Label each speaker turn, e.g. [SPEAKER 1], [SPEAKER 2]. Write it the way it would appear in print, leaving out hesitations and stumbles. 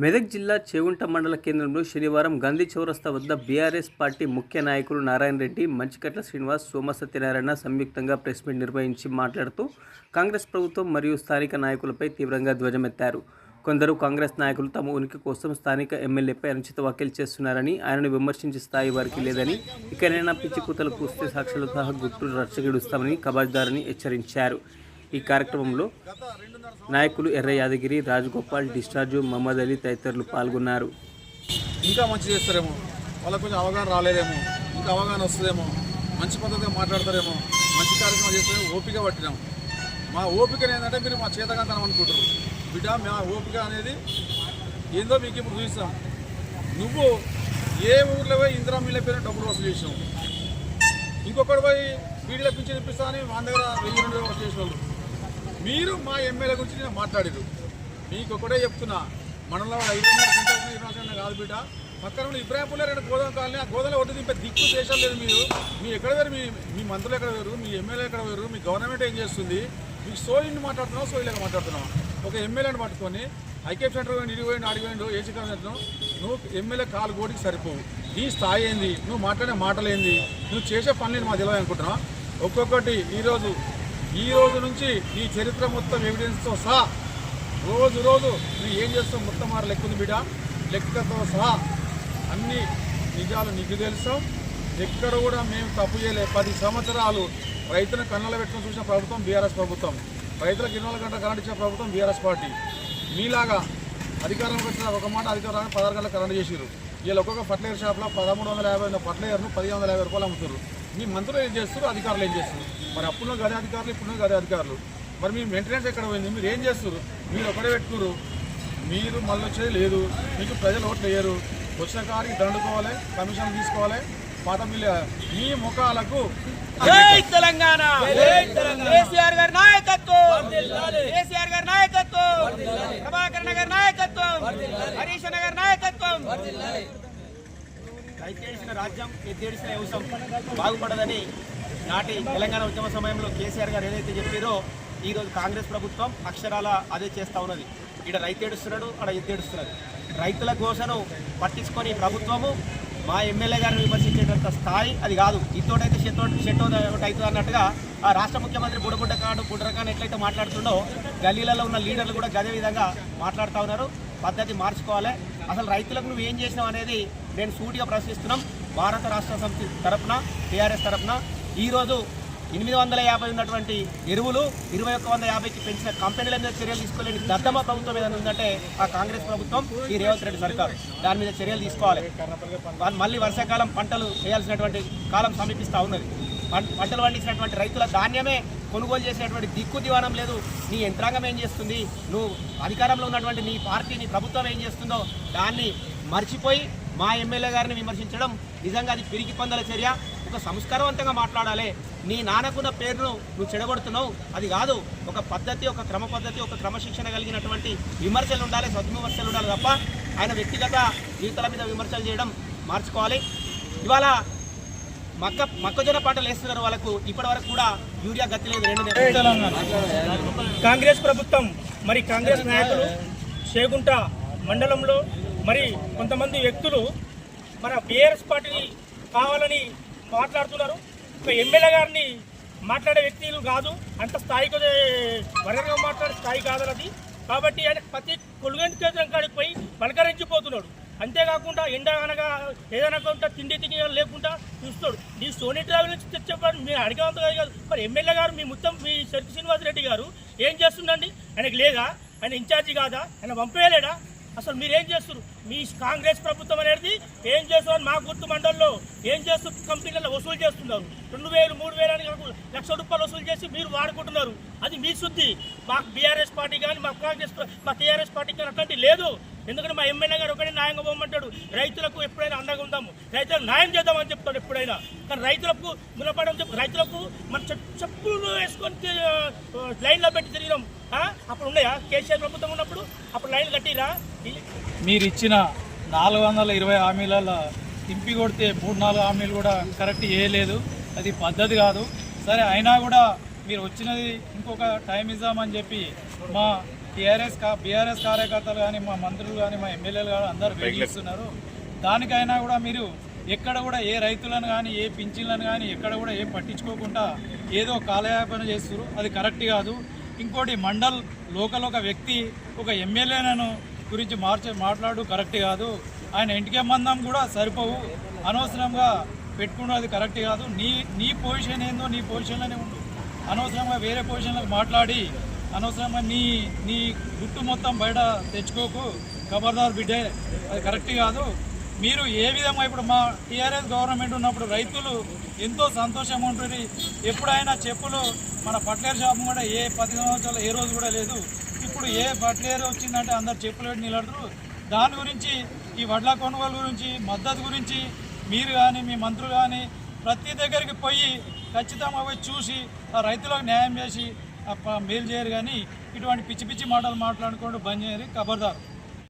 [SPEAKER 1] మెదక్ జిల్లా చేగుంట మండల కేంద్రంలో శనివారం గాంధీ చౌరస్తా వద్ద బీఆర్ఎస్ పార్టీ ముఖ్య నాయకులు నారాయణ రెడ్డి, మంచికట్ల శ్రీనివాస్, సోమ సత్యనారాయణ సంయుక్తంగా ప్రెస్ మీట్ నిర్వహించి మాట్లాడుతూ కాంగ్రెస్ ప్రభుత్వం మరియు స్థానిక నాయకులపై తీవ్రంగా ధ్వజమెత్తారు. కొందరు కాంగ్రెస్ నాయకులు తమ ఉనికి కోసం స్థానిక ఎమ్మెల్యేపై అనుచిత వ్యాఖ్యలు చేస్తున్నారని, ఆయనను విమర్శించే స్థాయి వారికి లేదని, ఇకనైనా పిచ్చి కూతలు కూస్తే సాక్షులు సహా గుట్టు రచ్చగిడుస్తామని కబాజ్దారని హెచ్చరించారు. ఈ కార్యక్రమంలో నాయకులు ఎర్ర యాదగిరి, రాజగోపాల్, డిశ్చార్జు, మహమ్మద్ అలీ తదితరులు పాల్గొన్నారు.
[SPEAKER 2] ఇంకా మంచి చేస్తారేమో, వాళ్ళకు కొంచెం అవగాహన రాలేదేమో, ఇంకా అవగాహన వస్తుందేమో, మంచి పద్ధతిగా మాట్లాడతారేమో, మంచి కార్యక్రమం చేస్తే ఓపిక పట్టినాం. మా ఓపిక ఏంటంటే మీరు మా చేతకంతనం అనుకుంటారు. బిడ్డ మా ఓపిక అనేది ఏందో మీకు ఇప్పుడు చూపిస్తాం. నువ్వు ఏ ఊర్లో పోయి ఇందిరా మిల్ల పేరు డబ్బులు వసూలు చేసినావు, ఇంకొకటి పోయి వీడిలో పింఛన్ ఇప్పిస్తా అని మా దగ్గర 1000-2000 వసూలు చేసిన వాళ్ళు. మీరు మా ఎమ్మెల్యే గురించి నేను మాట్లాడారు. మీకు ఒకటే చెప్తున్నా, మనలో 23 కాదు బిడ్డ, పక్కన ఉన్న ఇబ్రాహింపూర్లో 2 గోదాం కాలనీ, ఆ గోదాంలో ఒడ్డు దింపే దిక్కు దేశాలు లేదు. మీ ఎక్కడ వేరు, మీ మంత్రులు ఎక్కడ వేరు, మీ ఎమ్మెల్యే ఎక్కడ వేరు, మీ గవర్నమెంట్ ఏం చేస్తుంది? మీకు సోయిని మాట్లాడుతున్నావు, సోయిలేక మాట్లాడుతున్నావు. ఒక ఎమ్మెల్యేని పట్టుకొని ఐకేప్ సెంటర్ ఇడిపోయిండు, అడిగిపోయిండు, ఏసీ కమిషన్, నువ్వు ఎమ్మెల్యే కాలు గోడికి సరిపోవు. నీ స్థాయి ఏంది, నువ్వు మాట్లాడే మాటలు ఏంది, నువ్వు చేసే పనులు మాకు తెలియదు అనుకుంటున్నావు. ఒక్కొక్కటి ఈ రోజు నుంచి నీ చరిత్ర మొత్తం ఎవిడెన్స్తో సహా రోజు నువ్వు ఏం చేస్తావు మొత్తం మారు లెక్కుంది బిడ్డ. లెక్కతో సహా అన్ని నిజాలు నీకు తెలుస్తాం. ఎక్కడ కూడా మేము తప్పు చేయలే. 10 సంవత్సరాలు రైతులను కళ్ళలో పెట్టుకుని చూసిన ప్రభుత్వం బీఆర్ఎస్ ప్రభుత్వం. రైతులకు 24 గంటల కరెంట్ ఇచ్చిన ప్రభుత్వం బీఆర్ఎస్ పార్టీ. మీలాగా అధికారంలోకి వచ్చిన ఒక మాట అధికారాన్ని 16 గంటల కరెంట్ చేసిరు. వీళ్ళు ఒక్కొక్క ఫర్టిలైజర్ షాప్లో 1350 ఫర్టిలైజర్ను 1550 రూపాయలు అమ్ముతారు. మీ మంత్రులు ఏం చేస్తారు, అధికారులు ఏం చేస్తారు? మరి అప్పుడున్న గదే అధికారులు, ఇప్పుడున్న గదే అధికారులు. మరి మీ మెయింటెనెన్స్ ఎక్కడ పోయింది? మీరు ఏం చేస్తారు? మీరు ఒకటే పెట్టుకురు. మీరు మళ్ళీ వచ్చేది లేదు. మీకు ప్రజలు ఓట్లు వేయరు. వచ్చిన కాడికి దండుకోవాలి, కమిషన్ తీసుకోవాలి. పాత మిల్లు మీ ముఖాలకు
[SPEAKER 3] జై తెలంగాణ, కేసీఆర్ గారి నాయకత్వం, కేసీఆర్ గారి నాయకత్వం, ప్రభాకర్ నగర్ నాయకత్వం, హరీష్ నగర్ నాయకత్వం. రైతేసిన రాజ్యం, ఎద్దేడిసిన వ్యవసాయం బాగుపడదని నాటి తెలంగాణ ఉద్యమ సమయంలో కేసీఆర్ గారు ఏదైతే చెప్పారో, ఈరోజు కాంగ్రెస్ ప్రభుత్వం అక్షరాల అదే చేస్తూ ఉన్నది. ఇక్కడ రైతేడుస్తున్నాడు, అక్కడ ఎద్దేడుస్తున్నాడు. రైతుల కోసను పట్టించుకొని ప్రభుత్వము మా ఎమ్మెల్యే గారిని విమర్శించేటంత స్థాయి అది కాదు. ఇతోటైతే షెట్టో అవుతుంది అన్నట్టుగా ఆ రాష్ట్ర ముఖ్యమంత్రి బుడ్రకాను ఎట్లయితే మాట్లాడుతుండో, గల్లీలలో ఉన్న లీడర్లు కూడా అదే విధంగా మాట్లాడుతూ ఉన్నారు. పద్ధతి మార్చుకోవాలి. అసలు రైతులకు నువ్వు ఏం చేసినావు అనేది నేను సూటిగా ప్రశ్నిస్తున్నాం. భారత రాష్ట్ర సమితి తరఫున, టీఆర్ఎస్ తరఫున ఈరోజు 850 ఉన్నటువంటి ఎరువులు 2150కి పెంచిన కంపెనీల మీద చర్యలు తీసుకోలేని దద్దమ్మ ప్రభుత్వం ఏదైనా ఉందంటే ఆ కాంగ్రెస్ ప్రభుత్వం, ఈ రేవంత్ రెడ్డి సర్కార్. దాని మీద చర్యలు తీసుకోవాలి. మళ్ళీ వర్షాకాలం పంటలు వేయాల్సినటువంటి కాలం సమీపిస్తూ ఉన్నది. పంటలు పండించినటువంటి రైతుల ధాన్యమే కొనుగోలు చేసేటువంటి దిక్కు దివానం లేదు. నీ యంత్రాంగం ఏం చేస్తుంది? నువ్వు అధికారంలో ఉన్నటువంటి నీ పార్టీ, నీ ప్రభుత్వం ఏం చేస్తుందో దాన్ని మర్చిపోయి మా ఎమ్మెల్యే గారిని విమర్శించడం నిజంగా అది పిరికి పొందల చర్య. ఒక సంస్కారవంతంగా మాట్లాడాలి. నీ నాన్నకున్న పేరును నువ్వు చెడగొడుతున్నావు, అది కాదు. ఒక పద్ధతి, ఒక క్రమ పద్ధతి, ఒక క్రమశిక్షణ కలిగినటువంటి విమర్శలు ఉండాలి, సద్విమర్శలు ఉండాలి తప్ప ఆయన వ్యక్తిగత జీవితాల మీద విమర్శలు చేయడం మార్చుకోవాలి. ఇవాళ మొక్కజొన్న పంటలు వేస్తున్నారు, వాళ్ళకు ఇప్పటి వరకు కూడా యూరియా గతి లేదు.
[SPEAKER 4] కాంగ్రెస్ ప్రభుత్వం, మరి కాంగ్రెస్ నాయకులు చేగుంట మండలంలో మరి కొంతమంది వ్యక్తులు మన బీఆర్ఎస్ పార్టీని కావాలని మాట్లాడుతున్నారు. ఒక ఎమ్మెల్యే గారిని మాట్లాడే వ్యక్తులు కాదు, అంత స్థాయికి వర్గంగా మాట్లాడే స్థాయి కాదు అది. కాబట్టి ఆయన ప్రతి కొలుగంటి కేంద్రం కాడికి పోయి పలకరించిపోతున్నాడు. అంతేకాకుండా ఎండ అనగా ఏదైనా కొంత తిండి లేకుండా చూస్తాడు. నీ సోనీ ట్రావెల్ నుంచి తెచ్చేవాడు మీరు అడిగేంత కాదు. మరి ఎమ్మెల్యే గారు మీ చెరుకు శ్రీనివాస్ రెడ్డి గారు ఏం చేస్తుండండి? ఆయనకు లేదా? ఆయన ఇన్ఛార్జి కాదా? ఆయన పంపేయలేడా? అసలు మీరేం చేస్తున్నారు? మీ కాంగ్రెస్ ప్రభుత్వం అనేది ఏం చేస్తున్నారు? మా గుర్తు మండలంలో ఏం చేస్తూ కంపెనీలలో వసూలు చేస్తున్నారు. 2000, 3000 అని ₹1,00,000 వసూలు చేసి మీరు వాడుకుంటున్నారు. అది మీ శుద్ధి. మాకు బీఆర్ఎస్ పార్టీ కానీ మా టీఆర్ఎస్ పార్టీ కానీ అట్లాంటి లేదు. ఎందుకంటే మా ఎమ్మెల్యే గారు ఒకటే న్యాయంగా పోమంటాడు. రైతులకు ఎప్పుడైనా అండగా ఉందాము, రైతులకు న్యాయం చేద్దామని చెప్తాడు ఎప్పుడైనా. కానీ రైతులకు గుణపడడం చెప్పి రైతులకు మన చెప్పులు వేసుకొని లైన్లో పెట్టి తిరిగినాం. అప్పుడు ఉన్నాయా? కేసీఆర్ ప్రభుత్వం ఉన్నప్పుడు అప్పుడు లైన్లు కట్టిరా?
[SPEAKER 5] మీరు ఇచ్చిన 420 హామీలలో తింపి కొడితే 3-4 హామీలు కూడా కరెక్ట్ చేయలేదు. అది పద్ధతి కాదు. సరే అయినా కూడా మీరు వచ్చినది ఇంకొక టైం ఇద్దామని చెప్పి మా బీఆర్ఎస్ కార్యకర్తలు కానీ మా మంత్రులు కానీ మా ఎమ్మెల్యేలు కానీ అందరూ వేగిస్తున్నారు. దానికైనా కూడా మీరు ఎక్కడ కూడా ఏ రైతులను కానీ ఏ పింఛన్లను కానీ ఎక్కడ కూడా ఏం పట్టించుకోకుండా ఏదో కాలయాపన చేస్తారు. అది కరెక్ట్ కాదు. ఇంకోటి మండల్ లోకల్ ఒక వ్యక్తి ఒక ఎమ్మెల్యేలను గురించి మాట్లాడు కరెక్ట్ కాదు. ఆయన ఇంటికే మందం కూడా సరిపోవు, అనవసరంగా పెట్టుకున్నది అది కరెక్ట్ కాదు. నీ పొజిషన్ ఏందో నీ పొజిషన్లోనే ఉండు. అనవసరంగా వేరే పొజిషన్లకు మాట్లాడి అనవసరంగా నీ గుట్టు మొత్తం బయట తెచ్చుకోకు. ఖబర్దార్ బిడ్డే, అది కరెక్ట్ కాదు. మీరు ఏ విధంగా ఇప్పుడు మా టీఆర్ఎస్ గవర్నమెంట్ ఉన్నప్పుడు రైతులు ఎంతో సంతోషంగా ఉంటుంది. ఎప్పుడైనా చెప్పులు మన ఫర్టిలైజర్ షాప్ కూడా 10 సంవత్సరాలు ఏ రోజు కూడా లేదు. ఇప్పుడు ఏ ఫర్టిలైజర్ వచ్చిందంటే అందరు చెప్పులు పెట్టి నిలబడతారు. దాని గురించి ఈ వడ్ల కొనుగోలు గురించి మద్దతు గురించి మీరు కానీ మీ మంత్రులు కానీ ప్రతి దగ్గరికి పోయి ఖచ్చితంగా పోయి చూసి ఆ రైతులకు న్యాయం చేసి మేలు చేయరు. కానీ ఇటువంటి పిచ్చి పిచ్చి మాటలు మాట్లాడుకోండి బంద్ చేయరు. ఖబర్దార్.